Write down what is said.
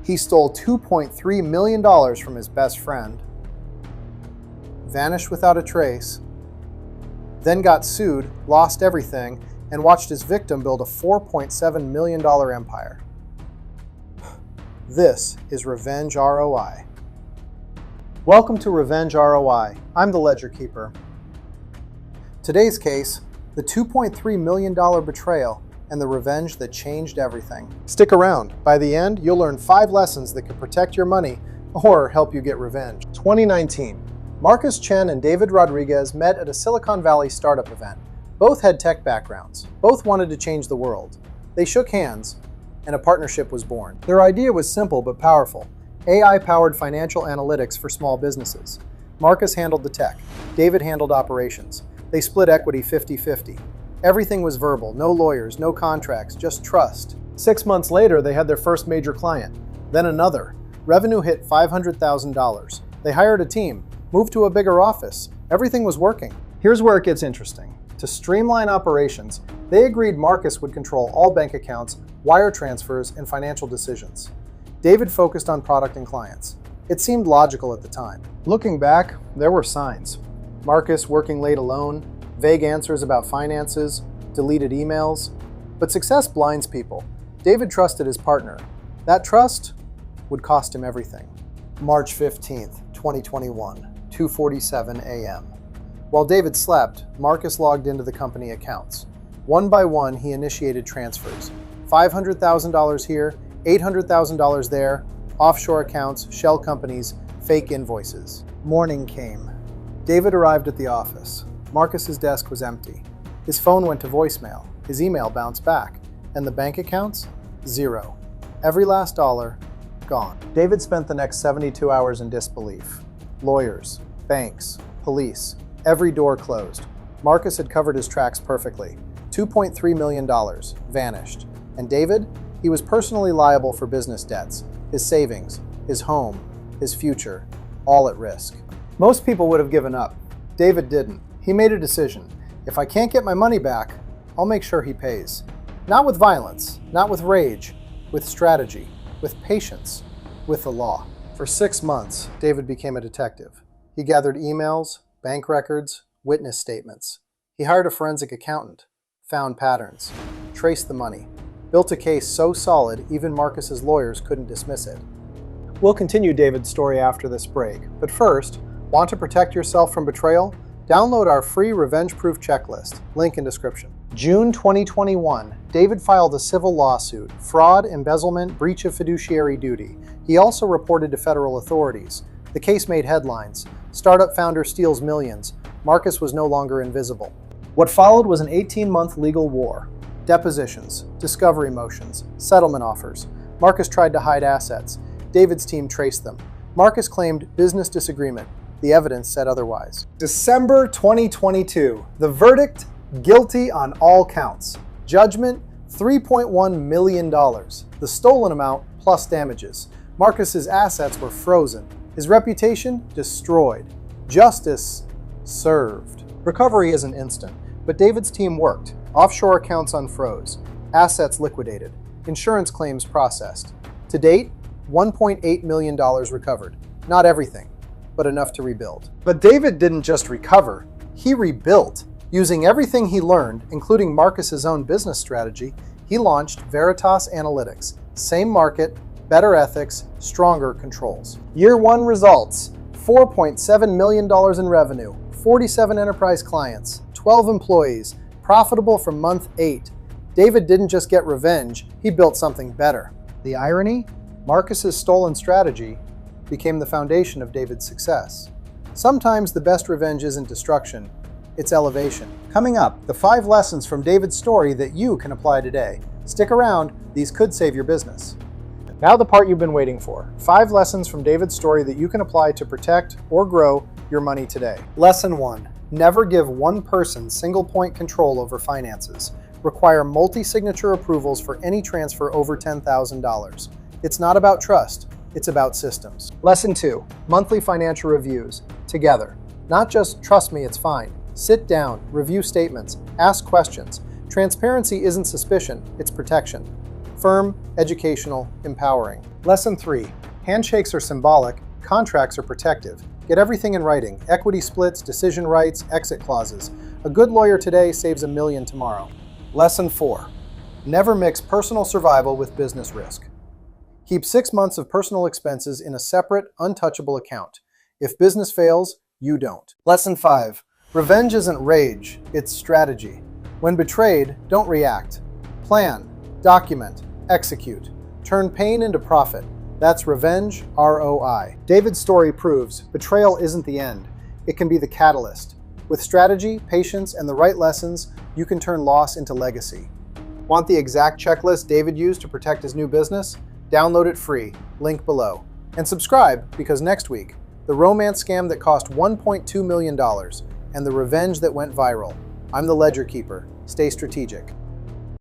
He stole $2.3 million from his best friend, vanished without a trace, then got sued, lost everything, and watched his victim build a $4.7 million empire. This is Revenge ROI. Welcome to Revenge ROI. I'm the Ledger Keeper. Today's case, the $2.3 million betrayal and the revenge that changed everything. Stick around. By the end, you'll learn 5 lessons that can protect your money or help you get revenge. 2019. Marcus Chen and David Rodriguez met at a Silicon Valley startup event. Both had tech backgrounds. Both wanted to change the world. They shook hands, and a partnership was born. Their idea was simple but powerful. AI-powered financial analytics for small businesses. Marcus handled the tech. David handled operations. They split equity 50-50. Everything was verbal, no lawyers, no contracts, just trust. 6 months later, they had their first major client. Then another. Revenue hit $500,000. They hired a team, moved to a bigger office. Everything was working. Here's where it gets interesting. To streamline operations, they agreed Marcus would control all bank accounts, wire transfers, and financial decisions. David focused on product and clients. It seemed logical at the time. Looking back, there were signs. Marcus working late alone, vague answers about finances, deleted emails. But success blinds people. David trusted his partner. That trust would cost him everything. March 15th, 2021, 2:47 a.m. While David slept, Marcus logged into the company accounts. One by one, he initiated transfers. $500,000 here, $800,000 there, offshore accounts, shell companies, fake invoices. Morning came. David arrived at the office. Marcus's desk was empty. His phone went to voicemail. His email bounced back. And the bank accounts? Zero. Every last dollar, gone. David spent the next 72 hours in disbelief. Lawyers, banks, police. Every door closed. Marcus had covered his tracks perfectly. $2.3 million, vanished. And David? He was personally liable for business debts, his savings, his home, his future, all at risk. Most people would have given up. David didn't. He made a decision. If I can't get my money back, I'll make sure he pays. Not with violence, not with rage, with strategy, with patience, with the law. For 6 months, David became a detective. He gathered emails, bank records, witness statements. He hired a forensic accountant, found patterns, traced the money, built a case so solid even Marcus's lawyers couldn't dismiss it. We'll continue David's story after this break, but first, want to protect yourself from betrayal? Download our free revenge-proof checklist, link in description. June 2021, David filed a civil lawsuit, fraud, embezzlement, breach of fiduciary duty. He also reported to federal authorities. The case made headlines. Startup founder steals millions. Marcus was no longer invisible. What followed was an 18-month legal war. Depositions, discovery motions, settlement offers. Marcus tried to hide assets. David's team traced them. Marcus claimed business disagreement. The evidence said otherwise. December 2022. The verdict, guilty on all counts. Judgment, $3.1 million. The stolen amount plus damages. Marcus's assets were frozen. His reputation destroyed. Justice served. Recovery isn't instant, but David's team worked. Offshore accounts unfroze. Assets liquidated. Insurance claims processed. To date, $1.8 million recovered. Not everything, but enough to rebuild. But David didn't just recover, he rebuilt. Using everything he learned, including Marcus's own business strategy, he launched Veritas Analytics. Same market, better ethics, stronger controls. Year 1 results, $4.7 million in revenue, 47 enterprise clients, 12 employees, profitable from month 8. David didn't just get revenge, he built something better. The irony? Marcus's stolen strategy became the foundation of David's success. Sometimes the best revenge isn't destruction, it's elevation. Coming up, the 5 lessons from David's story that you can apply today. Stick around, these could save your business. Now the part you've been waiting for. 5 lessons from David's story that you can apply to protect or grow your money today. Lesson 1. Never give one person single-point control over finances. Require multi-signature approvals for any transfer over $10,000. It's not about trust, it's about systems. Lesson 2. Monthly financial reviews. Together. Not just, trust me, it's fine. Sit down, review statements, ask questions. Transparency isn't suspicion, it's protection. Firm, educational, empowering. Lesson 3. Handshakes are symbolic, contracts are protective. Get everything in writing: equity splits, decision rights, exit clauses. A good lawyer today saves $1 million tomorrow. Lesson 4. Never mix personal survival with business risk. Keep 6 months of personal expenses in a separate, untouchable account. If business fails, you don't. Lesson 5. Revenge isn't rage, it's strategy. When betrayed, don't react. Plan, document, execute. Turn pain into profit. That's Revenge ROI. David's story proves betrayal isn't the end. It can be the catalyst. With strategy, patience, and the right lessons, you can turn loss into legacy. Want the exact checklist David used to protect his new business? Download it free, link below. And subscribe, because next week, the romance scam that cost $1.2 million and the revenge that went viral. I'm the Ledger Keeper. Stay strategic.